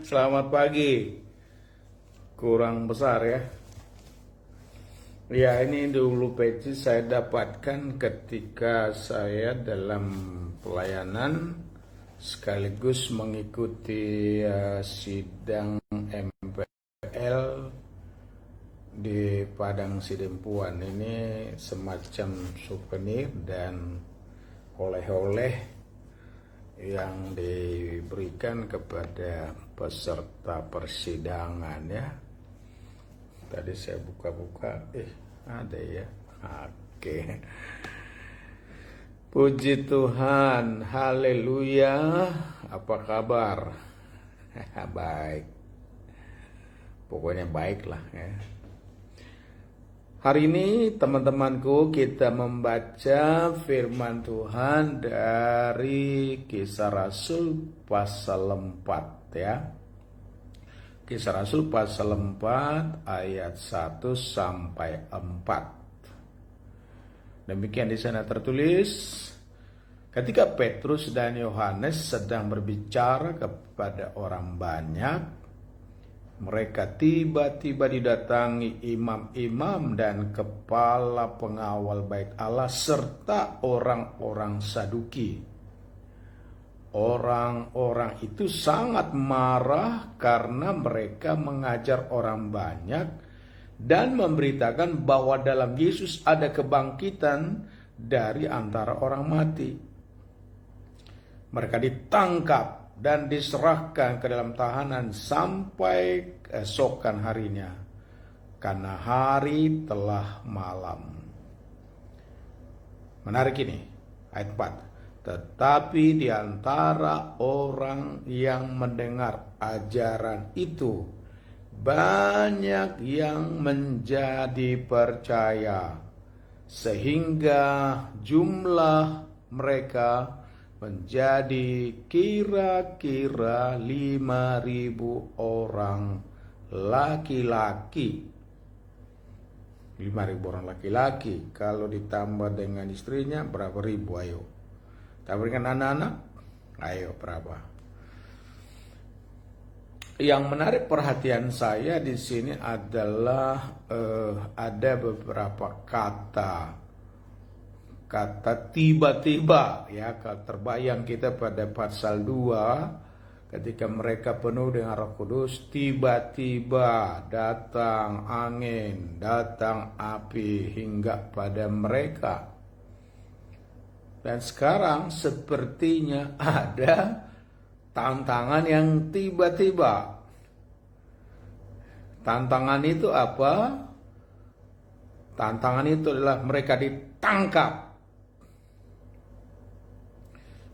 Selamat pagi. Kurang besar ya. Ya, ini dulu peci saya dapatkan ketika saya dalam pelayanan sekaligus mengikuti sidang MPL di Padang Sidempuan. Ini semacam souvenir dan oleh-oleh yang diberikan kepada peserta persidangan ya. Tadi saya buka-buka, ada ya. Oke. Puji Tuhan, haleluya. Apa kabar? Baik. Pokoknya baiklah ya. Hari ini teman-temanku kita membaca firman Tuhan dari Kisah Rasul pasal 4 ya. Kisah Rasul pasal 4 ayat 1 sampai 4. Demikian di sana tertulis, ketika Petrus dan Yohanes sedang berbicara kepada orang banyak, mereka tiba-tiba didatangi imam-imam dan kepala pengawal bait Allah serta orang-orang Saduki. Orang-orang itu sangat marah karena mereka mengajar orang banyak dan memberitakan bahwa dalam Yesus ada kebangkitan dari antara orang mati. Mereka ditangkap dan diserahkan ke dalam tahanan sampai keesokan harinya, karena hari telah malam. Menarik ini, ayat 4. Tetapi di antara orang yang mendengar ajaran itu, banyak yang menjadi percaya, sehingga jumlah mereka menjadi kira-kira 5.000 orang laki-laki. 5.000 orang laki-laki, kalau ditambah dengan istrinya berapa ribu, ayo. Tambah dengan anak-anak, ayo berapa? Yang menarik perhatian saya di sini adalah ada beberapa kata tiba-tiba ya, terbayang kita pada pasal 2 ketika mereka penuh dengan Roh Kudus, tiba-tiba datang angin, datang api hingga pada mereka. Dan sekarang sepertinya ada tantangan yang tiba-tiba. Tantangan itu apa? Tantangan itu adalah mereka ditangkap.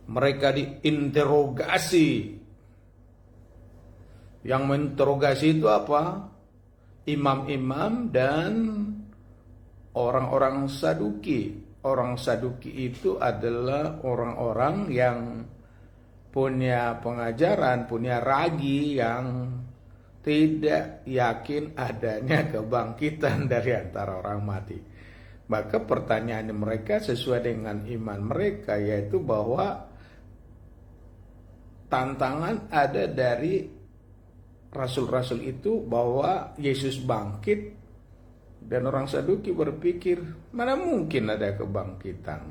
Mereka diinterogasi. Yang menginterogasi itu apa? Imam-imam dan orang-orang Saduki. Orang Saduki itu adalah orang-orang yang punya pengajaran, punya ragi yang tidak yakin adanya kebangkitan dari antara orang mati. Maka pertanyaan mereka sesuai dengan iman mereka, yaitu bahwa tantangan ada dari rasul-rasul itu bahwa Yesus bangkit. Dan orang Saduki berpikir, mana mungkin ada kebangkitan.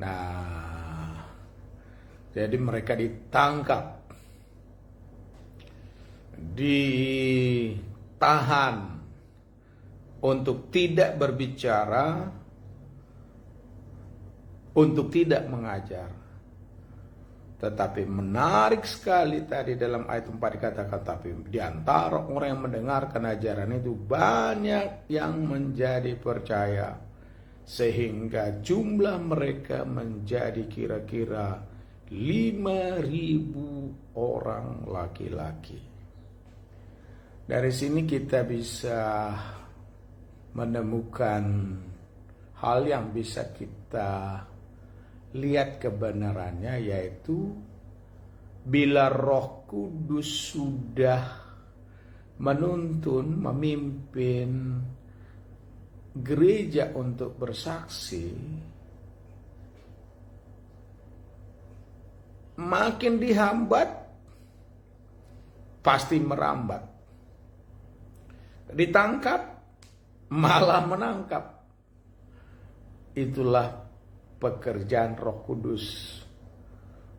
Nah, jadi mereka ditangkap, ditahan untuk tidak berbicara, untuk tidak mengajar. Tetapi menarik sekali tadi dalam ayat 4 dikatakan, tapi di antara orang yang mendengarkan ajaran itu banyak yang menjadi percaya, sehingga jumlah mereka menjadi kira-kira 5.000 orang laki-laki. Dari sini kita bisa menemukan hal yang bisa kita lihat kebenarannya, yaitu bila Roh Kudus sudah menuntun, memimpin gereja untuk bersaksi, makin dihambat pasti merambat. Ditangkap, malah menangkap. Itulah pekerjaan Roh Kudus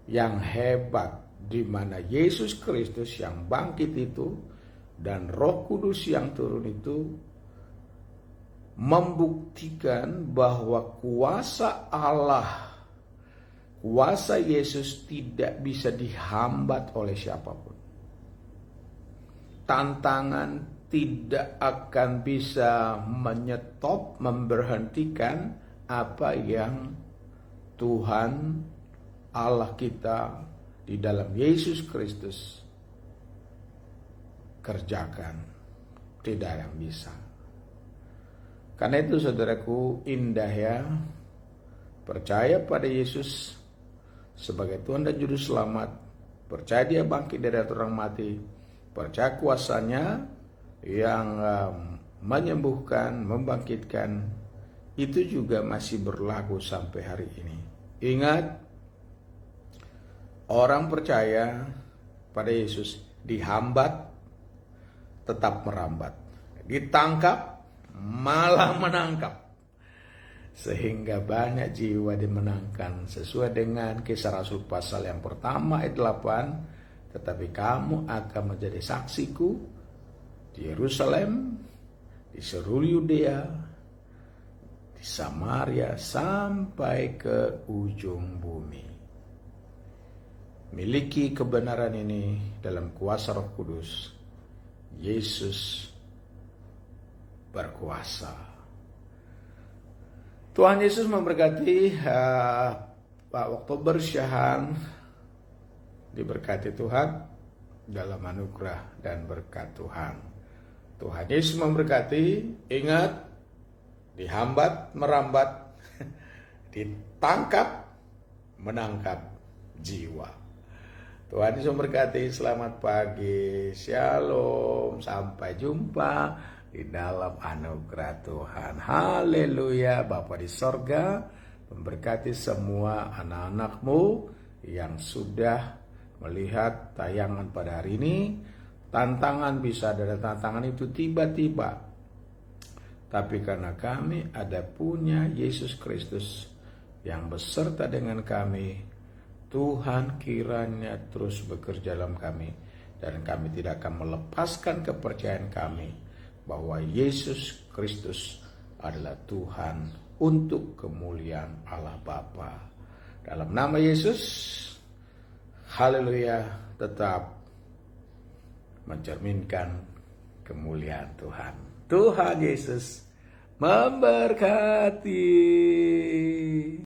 yang hebat, di mana Yesus Kristus yang bangkit itu dan Roh Kudus yang turun itu membuktikan bahwa kuasa Allah, kuasa Yesus tidak bisa dihambat oleh siapapun. Tantangan tidak akan bisa menyetop, memberhentikan apa yang Tuhan Allah kita di dalam Yesus Kristus kerjakan. Tidak ada yang bisa. Karena itu saudaraku, indah ya, percaya pada Yesus sebagai Tuhan dan Juru Selamat, percaya Dia bangkit dari orang mati, percaya kuasanya yang menyembuhkan, membangkitkan, itu juga masih berlaku sampai hari ini. Ingat, orang percaya pada Yesus dihambat, tetap merambat. Ditangkap, malah menangkap. Sehingga banyak jiwa dimenangkan sesuai dengan Kisah Rasul pasal yang pertama ayat 8. Tetapi kamu akan menjadi saksiku di Yerusalem, di seluruh Yudea, di Samaria, sampai ke ujung bumi. Miliki kebenaran ini dalam kuasa Roh Kudus. Yesus berkuasa. Tuhan Yesus memberkati Pak Oktober Syahan, diberkati Tuhan dalam anugerah dan berkat Tuhan. Tuhan Yesus memberkati. Ingat, dihambat, merambat, ditangkap, menangkap jiwa. Tuhan Yesus memberkati. Selamat pagi, shalom, sampai jumpa di dalam anugerah Tuhan. Haleluya. Bapa di sorga memberkati semua anak-anakmu yang sudah melihat tayangan pada hari ini. Tantangan bisa ada, tantangan itu tiba-tiba. Tapi karena kami ada punya Yesus Kristus yang beserta dengan kami, Tuhan kiranya terus bekerja dalam kami. Dan kami tidak akan melepaskan kepercayaan kami bahwa Yesus Kristus adalah Tuhan untuk kemuliaan Allah Bapa. Dalam nama Yesus, haleluya, tetap mencerminkan kemuliaan Tuhan. Tuhan Yesus memberkati.